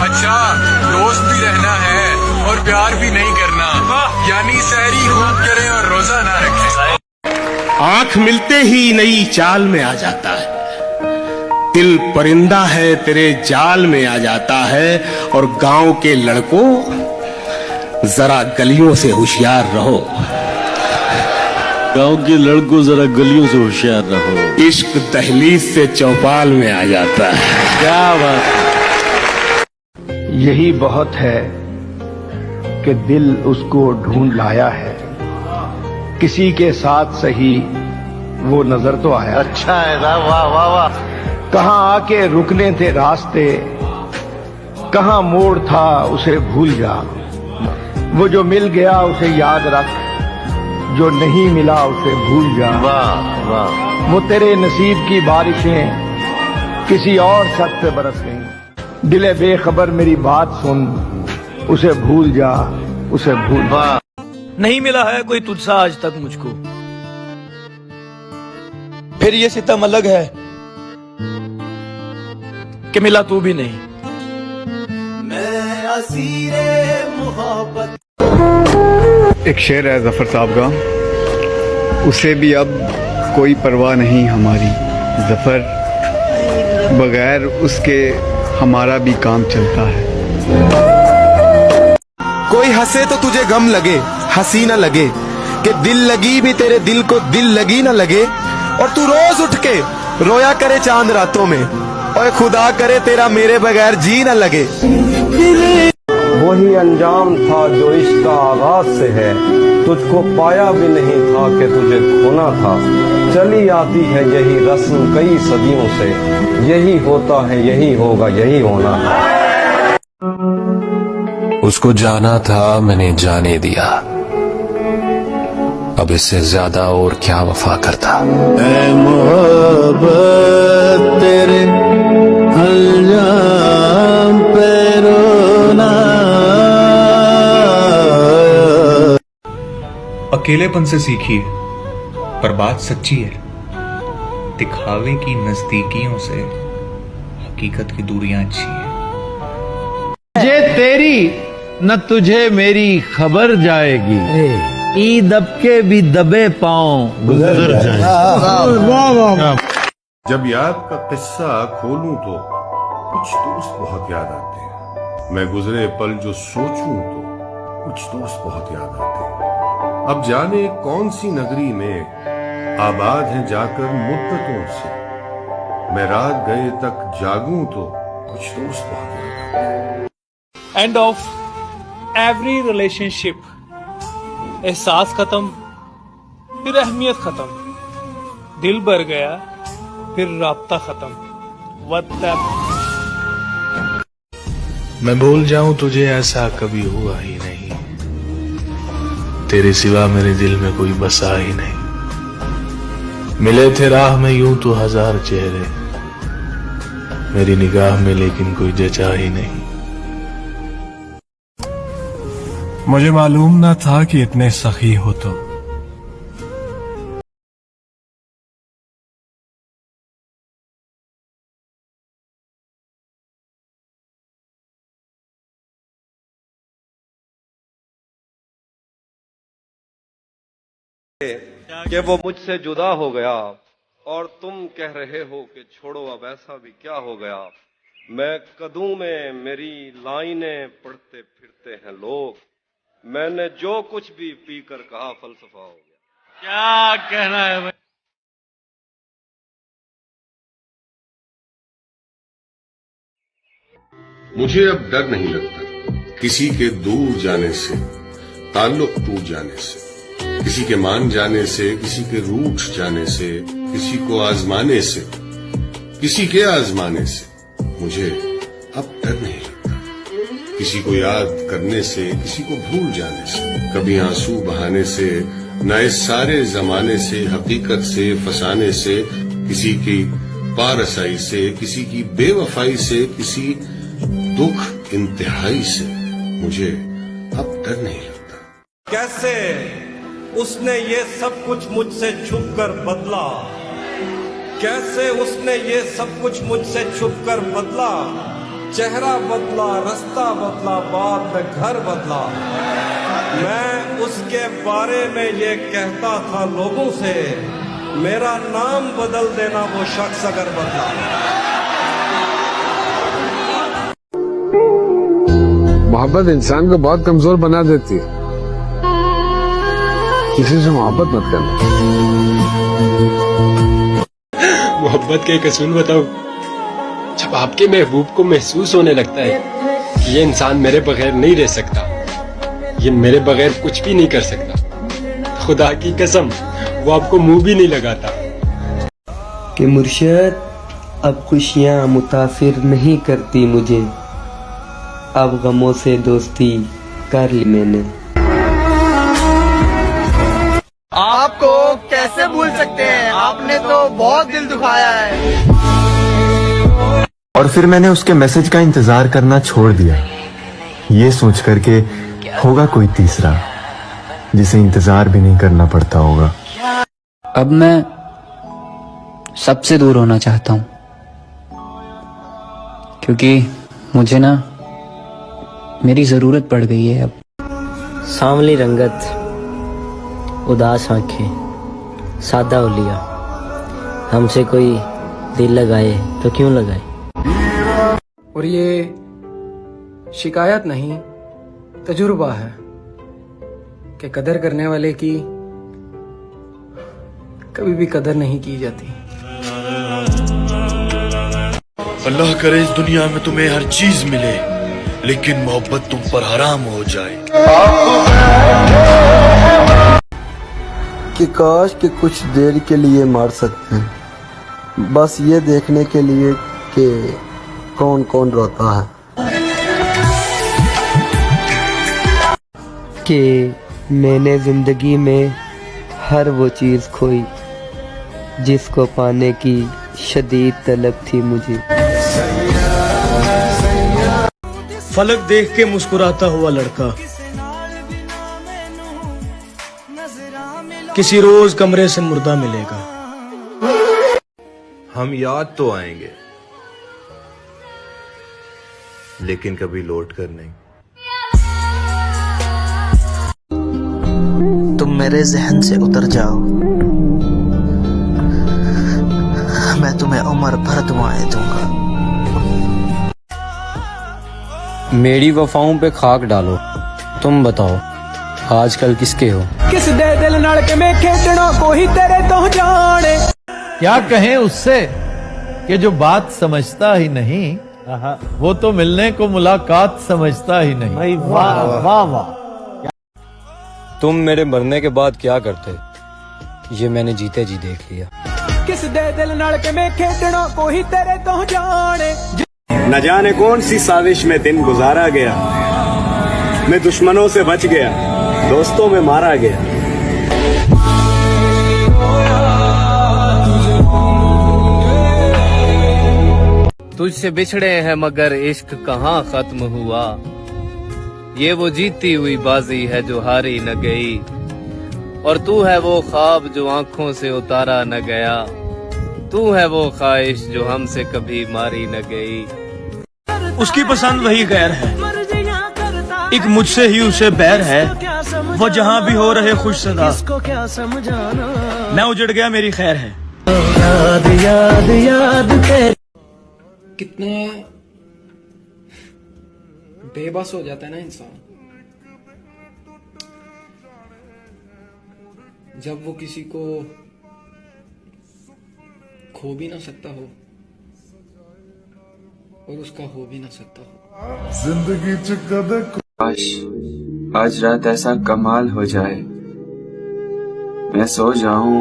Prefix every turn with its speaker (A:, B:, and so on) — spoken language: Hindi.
A: अच्छा, दोस्त भी रहना है और प्यार भी नहीं करना, यानी सहरी खूब करें और रोजा ना रखें।
B: आंख मिलते ही नई चाल में आ जाता है, दिल परिंदा है तेरे जाल में आ जाता है। और गांव के लड़कों जरा गलियों से होशियार रहो,
C: गांव के लड़कों जरा गलियों से होशियार रहो,
B: इश्क दहलीज से चौपाल में आ जाता है।
C: क्या बात।
D: यही बहुत है कि दिल उसको ढूंढ लाया है, किसी के साथ सही वो नजर तो आया।
C: अच्छा है ना, वाह वाह वाह।
D: कहां आके रुकने थे रास्ते, कहां मोड़ था उसे भूल जा। वो जो मिल गया उसे याद रख, जो नहीं मिला उसे भूल जा।
C: वाह वाह।
D: वो तेरे नसीब की बारिशें किसी और छत पे बरस गईं। दिले बेखबर मेरी बात सुन, उसे भूल जा, उसे भूल जा।
E: नहीं मिला है कोई तुझसा आज तक मुझको, फिर ये सितम अलग है कि मिला तू भी नहीं। मैं असीरे मोहब्बत।
F: एक शेर है जफर साहब का, उसे भी अब कोई परवाह नहीं हमारी, जफर बगैर उसके हमारा भी काम चलता है।
G: कोई हंसे तो तुझे गम लगे, हंसी न लगे, कि दिल लगी भी तेरे दिल को दिल लगी न लगे। और तू रोज उठ के रोया करे चांद रातों में, और खुदा करे तेरा मेरे बगैर जी न लगे।
H: वही अंजाम था जो इश्क का आगाज से है, तुझको पाया भी नहीं था कि तुझे खोना था। चली आती है यही रस्म कई सदियों से, यही होता है यही होगा यही होना है।
I: उसको जाना था मैंने जाने दिया, अब इससे ज्यादा और क्या वफा करता।
C: ऐ मोहब्बत तेरे अंजाम पे रोना।
J: अकेलेपन से सीखिए, पर बात सच्ची है। दिखावे की नजदीकियों से हकीकत की दूरियां अच्छी है।
K: मुझे तेरी न तुझे मेरी खबर जाएगी, ईद अब के भी दबे पांव गुजर जाएंगे।
L: जब याद का किस्सा खोलूं तो कुछ दोस्त बहुत याद आते हैं। मैं गुजरे पल जो सोचूं तो कुछ दोस्त बहुत याद आते हैं। अब जाने कौन सी नगरी में आबाद हैं जाकर मुद्दतों से, मैं रात गए तक जागूं तो कुछ दोस्त बहुत याद आते हैं।
E: एंड ऑफ एवरी रिलेशनशिप, एहसास खत्म, फिर अहमियत खत्म, दिल भर गया, फिर राब्ता खत्म। व्हाट्सएप।
A: मैं भूल जाऊं तुझे ऐसा कभी हुआ ही नहीं, तेरे सिवा मेरे दिल में कोई बसा ही नहीं। मिले थे राह में यूं तो हजार चेहरे, मेरी निगाह में लेकिन कोई जचा ही नहीं। मुझे मालूम ना था कि इतने सखी हो तो।
H: कि वो मुझसे जुदा हो गया, और तुम कह रहे हो कि छोड़ो अब ऐसा भी क्या हो गया। मैं कदूं में मेरी लाइनें पढ़ते फिरते हैं लोग, मैंने जो कुछ भी पीकर कहा फलसफा हो गया।
K: क्या कहना है भाई?
L: मुझे अब डर नहीं लगता किसी के दूर जाने से, ताल्लुक टूट जाने से, किसी के मान जाने से, किसी के रूठ जाने से, किसी को आजमाने से, किसी के आजमाने से। मुझे अब डर नहीं लगता किसी को याद करने से, किसी को भूल जाने से, कभी आंसू बहाने से, न इस सारे जमाने से, हकीकत से फसाने से, किसी की पारसाई से, किसी की बेवफाई से, किसी दुख इंतहाई से। मुझे अब डर नहीं लगता।
H: कैसे उसने ये सब कुछ मुझसे छुप कर बदला, कैसे उसने ये सब कुछ मुझसे छुप कर बदला। चेहरा बदला, रास्ता बदला, बाद में घर बदला। मैं उसके बारे में ये कहता था लोगों से, मेरा नाम बदल देना वो शख्स अगर बदला।
B: मोहब्बत इंसान को बहुत कमजोर बना देती है। किसी से मोहब्बत मत करना।
M: मोहब्बत के कसूल बताऊं, जब आपके महबूब को महसूस होने लगता है कि ये इंसान मेरे बगैर नहीं रह सकता, ये मेरे बगैर कुछ भी नहीं कर सकता, तो खुदा की कसम वो आपको मुंह भी नहीं लगाता।
N: कि मुर्शिद अब खुशियाँ मुतासिर नहीं करती मुझे, अब गमों से दोस्ती कर ली मैंने।
G: आपको कैसे भूल सकते हैं, आपने तो बहुत दिल दुखाया है। और फिर मैंने उसके मैसेज का इंतजार करना छोड़ दिया, ये सोच कर के होगा कोई तीसरा जिसे इंतजार भी नहीं करना पड़ता होगा।
O: अब मैं सबसे दूर होना चाहता हूँ, क्योंकि मुझे ना मेरी जरूरत पड़ गई है अब।
N: सांवली रंगत, उदास आंखें, सादा ओलिया, हमसे कोई दिल लगाए तो क्यों लगाए।
P: और ये शिकायत नहीं, तजुर्बा है कि कदर करने वाले की कभी भी कदर नहीं की जाती।
A: अल्लाह करे इस दुनिया में तुम्हें हर चीज मिले, लेकिन मोहब्बत तुम पर हराम हो जाए।
G: कि काश कि कुछ देर के लिए मार सकते हैं, बस ये देखने के लिए कि कौन कौन रोता है। कि मैंने जिंदगी में हर वो चीज खोई जिसको पाने की शदीद तलब थी मुझे।
Q: फलक देख के मुस्कुराता हुआ लड़का किसी रोज कमरे से मुर्दा मिलेगा।
A: हम याद तो आएंगे, लेकिन कभी लौट कर नहीं।
R: तुम मेरे जहन से उतर जाओ, मैं तुम्हें उम्र भर दुआएं दूंगा।
O: मेरी वफाओं पे खाक डालो, तुम बताओ आजकल किसके हो।
Q: किस दे दिल नाल के मैं खेडना कोई तेरे तो जाने।
K: क्या कहें उससे कि जो बात समझता ही नहीं, वो तो मिलने को मुलाकात समझता ही नहीं।
Q: वाह वाह वाह।
O: तुम मेरे मरने के बाद क्या करते, ये मैंने जीते जी देख लिया।
Q: किस दे दिल नाल के मैं खेडना कोई तेरे तो जाने।
S: न जाने कौन सी साजिश में दिन गुजारा गया, मैं दुश्मनों से बच गया, दोस्तों में मारा गया।
T: तुझसे बिछड़े हैं मगर इश्क कहाँ खत्म हुआ, ये वो जीती हुई बाजी है जो हारी न गई, और तू है वो ख्वाब जो आंखों से उतारा न गया, तू है वो ख्वाहिश जो हमसे कभी मारी न गई।
Q: उसकी पसंद वही गैर है, एक मुझसे ही उसे बैर है, वो जहाँ भी हो रहे खुश सदा, मैं उजड़ गया मेरी खैर है। याद याद याद
P: कितना बेबस हो जाता है ना इंसान जब वो किसी को खो भी ना सकता हो और उसका हो भी ना सकता हो।
U: जिंदगी
V: काश आज रात ऐसा कमाल हो जाए, मैं सो जाऊं